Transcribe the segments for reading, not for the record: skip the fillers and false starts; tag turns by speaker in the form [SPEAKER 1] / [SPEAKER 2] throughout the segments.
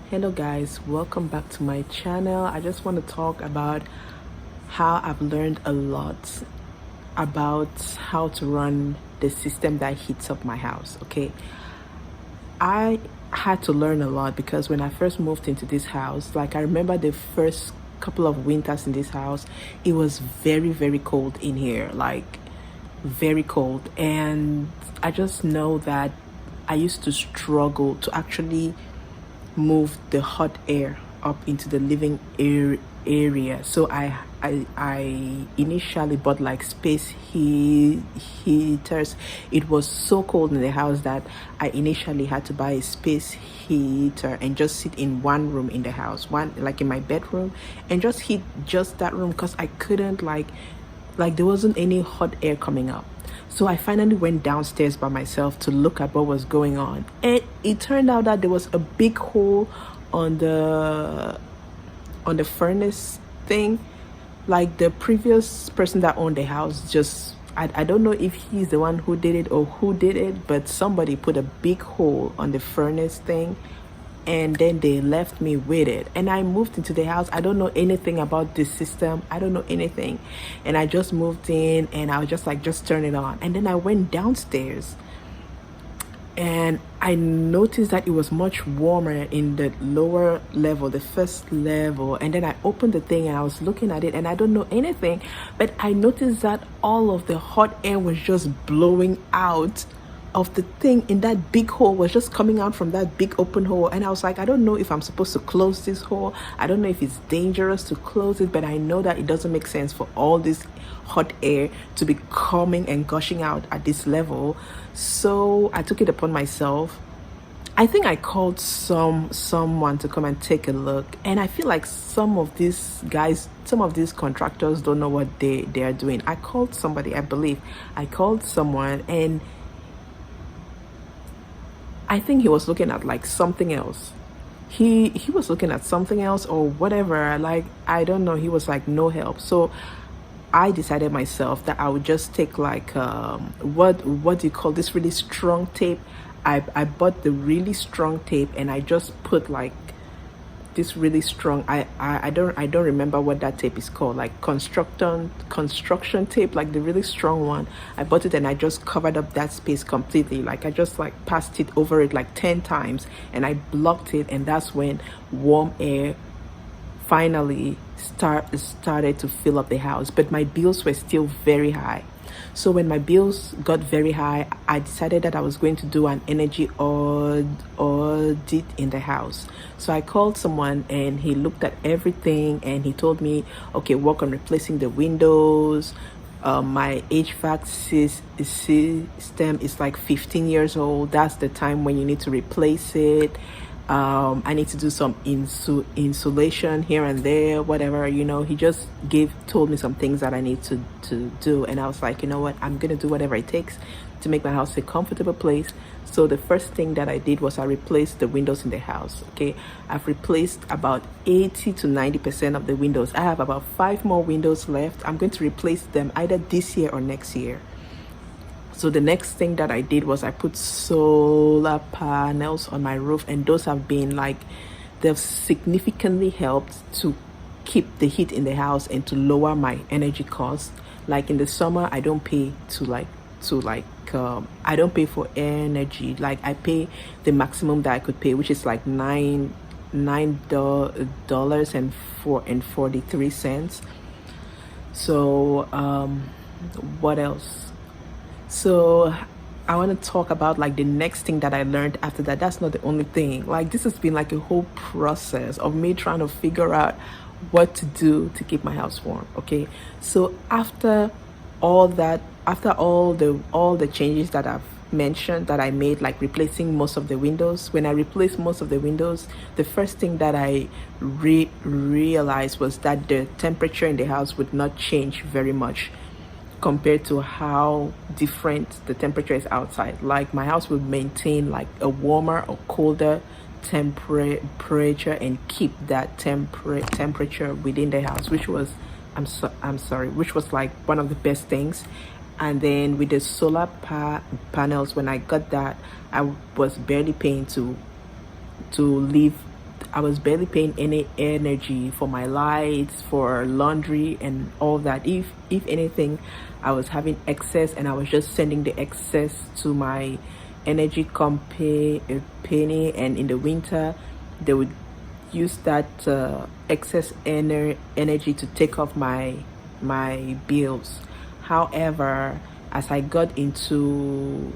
[SPEAKER 1] Hello guys, welcome back to my channel. I just want to talk about how I've learned a lot about how to run the system that heats up my house. Okay, I had to learn a lot because when I first moved into this house, like I remember the first couple of winters in this house, it was very cold in here, like very cold. And I just know that I used to struggle to actually move the hot air up into the living area. So I initially bought like space heaters. It was so cold in the house that I initially had to buy a space heater and just sit in one room in the house, one like in my bedroom, and just heat just that room because I couldn't like there wasn't any hot air coming up. So I finally went downstairs by myself to look at what was going on. And it turned out that there was a big hole on the furnace thing. Like the previous person that owned the house just I don't know if he's the one who did it or who did it, but somebody put a big hole on the furnace thing and then they left me with it. And I moved into the house. I don't know anything about this system. I don't know anything. And I just moved in and I was just like, just turn it on. And then I went downstairs and I noticed that it was much warmer in the lower level, the first level. And then I opened the thing and I was looking at it and I don't know anything, but I noticed that all of the hot air was just blowing out of the thing in that big hole, was just coming out from that big open hole. And I was like, I don't know if I'm supposed to close this hole. I don't know if it's dangerous to close it, but I know that it doesn't make sense for all this hot air to be coming and gushing out at this level. So I took it upon myself. I think I called someone to come and take a look, and I feel like some of these guys, some of these contractors don't know what they are doing. I called somebody, I believe I called someone, and I think he was looking at like something else. He was looking at something else or whatever. Like I don't know. He was like no help. So I decided myself that I would just take like what do you call this really strong tape. I bought the really strong tape and I just put like this really strong I don't remember what that tape is called, like construction tape, like the really strong one. I bought it and I just covered up that space completely. Like I just like passed it over it like 10 times and I blocked it, and that's when warm air finally started to fill up the house. But my bills were still very high. So when my bills got very high, I decided that I was going to do an energy audit in the house. So I called someone and he looked at everything and he told me, okay, work on replacing the windows. My HVAC system is like 15 years old. That's the time when you need to replace it. I need to do some insulation here and there, whatever, you know. He just told me some things that I need to do, and I was like, you know what, I'm gonna do whatever it takes to make my house a comfortable place. So the first thing that I did was I replaced the windows in the house. Okay, I've replaced about 80 to 90% of the windows. I have about 5 more windows left. I'm going to replace them either this year or next year. So the next thing that I did was I put solar panels on my roof, and those have been like, they've significantly helped to keep the heat in the house and to lower my energy cost. Like in the summer, I don't pay I don't pay for energy. Like I pay the maximum that I could pay, which is like $9.43. So what else? So I want to talk about like the next thing that I learned after that. That's not the only thing. Like this has been like a whole process of me trying to figure out what to do to keep my house warm. Okay, so after all that, after all the changes that I've mentioned that I made, like replacing most of the windows, when I replaced most of the windows, the first thing that I realized was that the temperature in the house would not change very much compared to how different the temperature is outside. Like my house would maintain like a warmer or colder temperature and keep that temperature within the house, which was which was like one of the best things. And then with the solar panels, when I got that, I was barely paying to leave I was barely paying any energy for my lights, for laundry and all that. If anything, I was having excess, and I was just sending the excess to my energy company, and in the winter they would use that excess energy to take off my bills. However, as I got into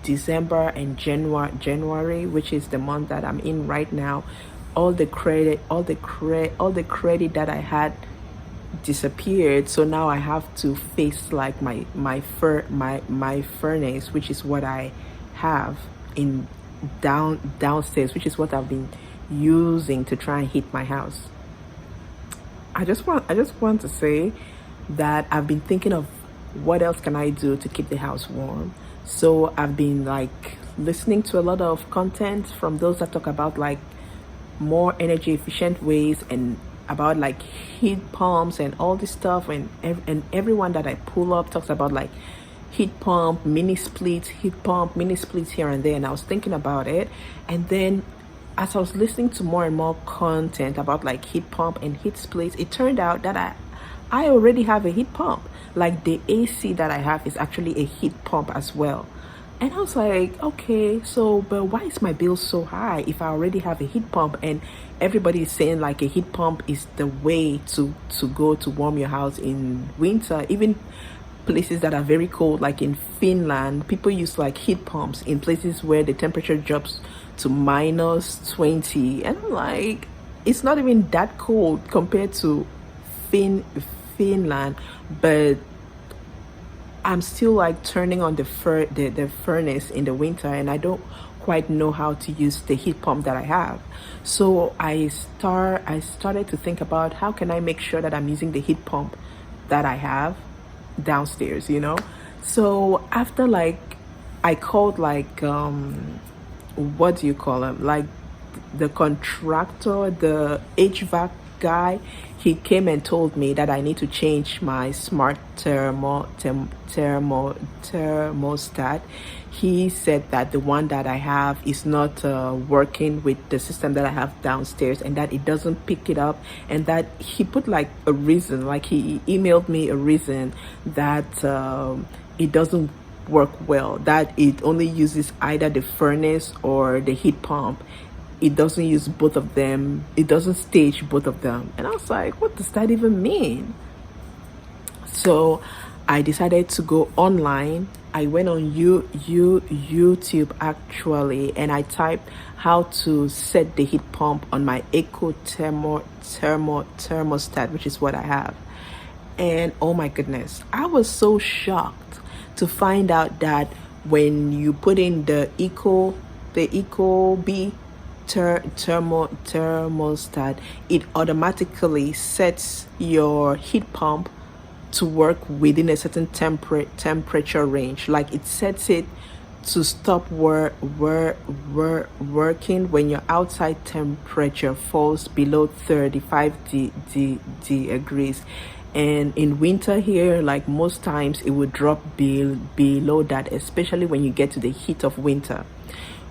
[SPEAKER 1] December and January, which is the month that I'm in right now, all the credit that I had disappeared. So now I have to face like my furnace, which is what I have in downstairs, which is what I've been using to try and heat my house. I just want to say that I've been thinking of what else can I do to keep the house warm. So I've been like listening to a lot of content from those that talk about like more energy efficient ways, and about like heat pumps and all this stuff, and everyone that I pull up talks about like heat pump, mini splits, heat pump, mini splits here and there. And I was thinking about it, and then as I was listening to more and more content about like heat pump and heat splits, it turned out that I already have a heat pump. Like the AC that I have is actually a heat pump as well. And I was like, okay, so but why is my bill so high if I already have a heat pump? And everybody is saying like a heat pump is the way to go to warm your house in winter. Even places that are very cold, like in Finland, people use like heat pumps in places where the temperature drops to -20. And I'm like, it's not even that cold compared to Finland, but I'm still like turning on the furnace in the winter, and I don't quite know how to use the heat pump that I have. So I started to think about how can I make sure that I'm using the heat pump that I have downstairs, you know. So after like I called like what do you call him, like the contractor, the HVAC guy. He came and told me that I need to change my smart thermostat. He said that the one that I have is not working with the system that I have downstairs, and that it doesn't pick it up, and that he put like a reason, like he emailed me a reason that it doesn't work well, that it only uses either the furnace or the heat pump. It doesn't use both of them. It doesn't stage both of them. And I was like, what does that even mean? So I decided to go online. I went on YouTube actually, and I typed how to set the heat pump on my Eco thermostat, which is what I have. And oh my goodness, I was so shocked to find out that when you put in the Ecobee thermostat, it automatically sets your heat pump to work within a certain temperature range. Like it sets it to stop working when your outside temperature falls below 35 degrees. And in winter here, like most times it would drop below that, especially when you get to the heat of winter.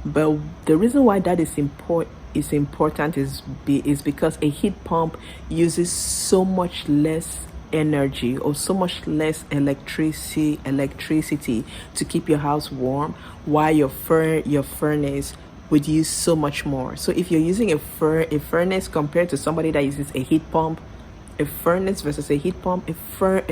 [SPEAKER 1] But the reason why that is important is because a heat pump uses so much less energy, or so much less electricity to keep your house warm, while your furnace would use so much more. So if you're using a furnace compared to somebody that uses a heat pump, a furnace versus a heat pump, a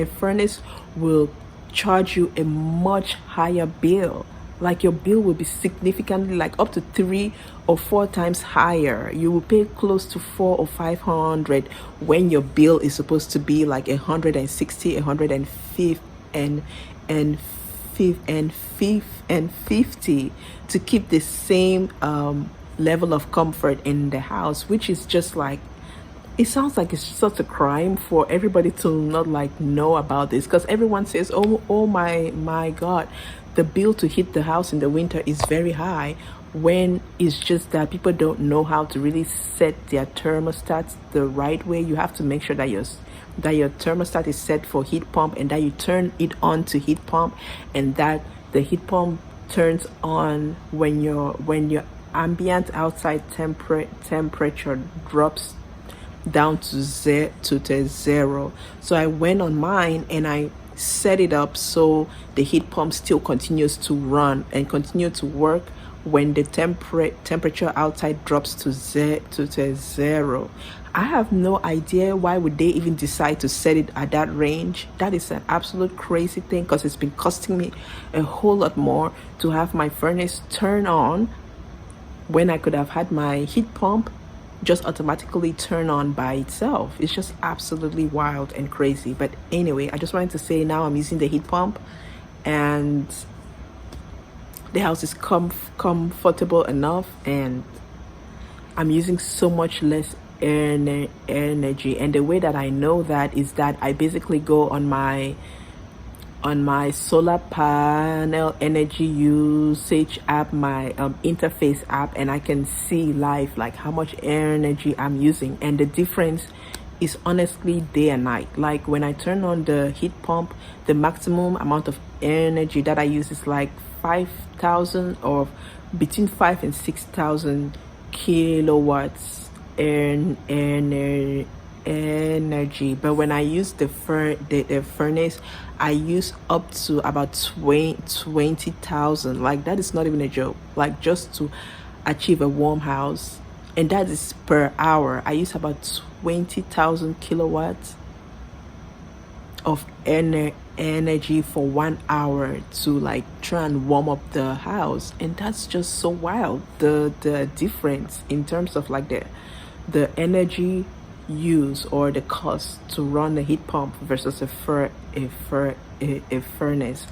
[SPEAKER 1] furnace will charge you a much higher bill. Like your bill will be significantly, like up to 3 or 4 times higher. You will pay close to 400 or 500 when your bill is supposed to be like 160, 150, and 50 to keep the same level of comfort in the house, which is just like, it sounds like it's such a crime for everybody to not like know about this, because everyone says, oh my God, the bill to heat the house in the winter is very high, when it's just that people don't know how to really set their thermostats the right way. You have to make sure that your thermostat is set for heat pump, and that you turn it on to heat pump, and that the heat pump turns on when your ambient outside temperature drops down to zero. So I went on mine and I set it up so the heat pump still continues to run and continue to work when the temperature outside drops to zero. I have no idea why would they even decide to set it at that range. That is an absolute crazy thing, because it's been costing me a whole lot more to have my furnace turn on when I could have had my heat pump just automatically turn on by itself. It's just absolutely wild and crazy. But anyway, I just wanted to say now I'm using the heat pump and the house is comfortable enough, and I'm using so much less energy. And the way that I know that is that I basically go on my solar panel energy usage app, my interface app, and I can see live like how much energy I'm using, and the difference is honestly day and night. Like when I turn on the heat pump, the maximum amount of energy that I use is like 5,000 or between 5 and 6,000 kilowatts energy. But when I use the furnace, I use up to about 20,000. Like that is not even a joke. Like just to achieve a warm house, and that is per hour. I use about 20,000 kilowatts of energy for 1 hour to like try and warm up the house, and that's just so wild. The difference in terms of like the energy use or the cost to run a heat pump versus a furnace.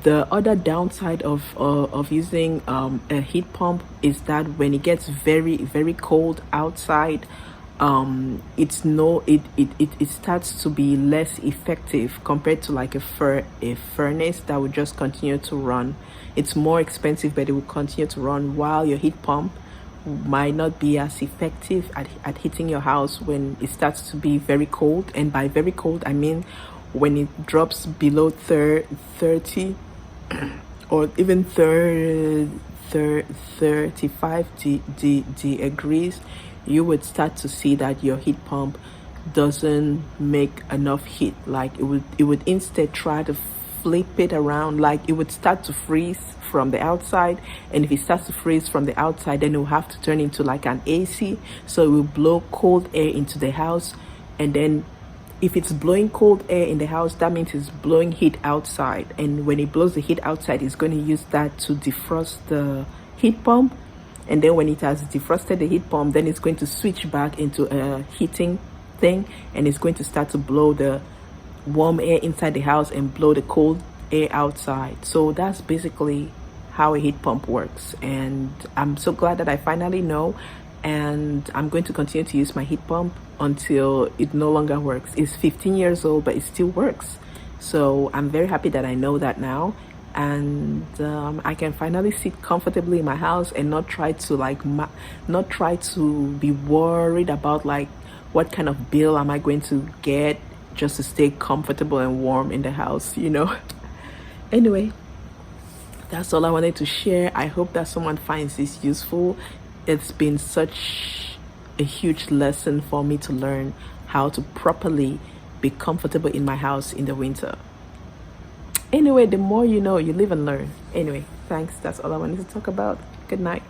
[SPEAKER 1] The other downside of using a heat pump is that when it gets very very cold outside, it starts to be less effective compared to like a furnace that would just continue to run. It's more expensive, but it will continue to run, while your heat pump might not be as effective at heating your house when it starts to be very cold. And by very cold, I mean when it drops below 30 or even 35 degrees, you would start to see that your heat pump doesn't make enough heat. Like it would instead try to flip it around. Like it would start to freeze from the outside, and if it starts to freeze from the outside, then it will have to turn into like an AC, so it will blow cold air into the house. And then if it's blowing cold air in the house, that means it's blowing heat outside, and when it blows the heat outside, it's going to use that to defrost the heat pump. And then when it has defrosted the heat pump, then it's going to switch back into a heating thing, and it's going to start to blow the warm air inside the house and blow the cold air outside. So that's basically how a heat pump works, and I'm so glad that I finally know, and I'm going to continue to use my heat pump until it no longer works. It's 15 years old, but it still works. So I'm very happy that I know that now, and I can finally sit comfortably in my house and not try to be worried about like what kind of bill am I going to get just to stay comfortable and warm in the house, you know. Anyway, that's all I wanted to share. I hope that someone finds this useful. It's been such a huge lesson for me to learn how to properly be comfortable in my house in the winter. Anyway, the more you know, you live and learn. Anyway, thanks. That's all I wanted to talk about. Good night.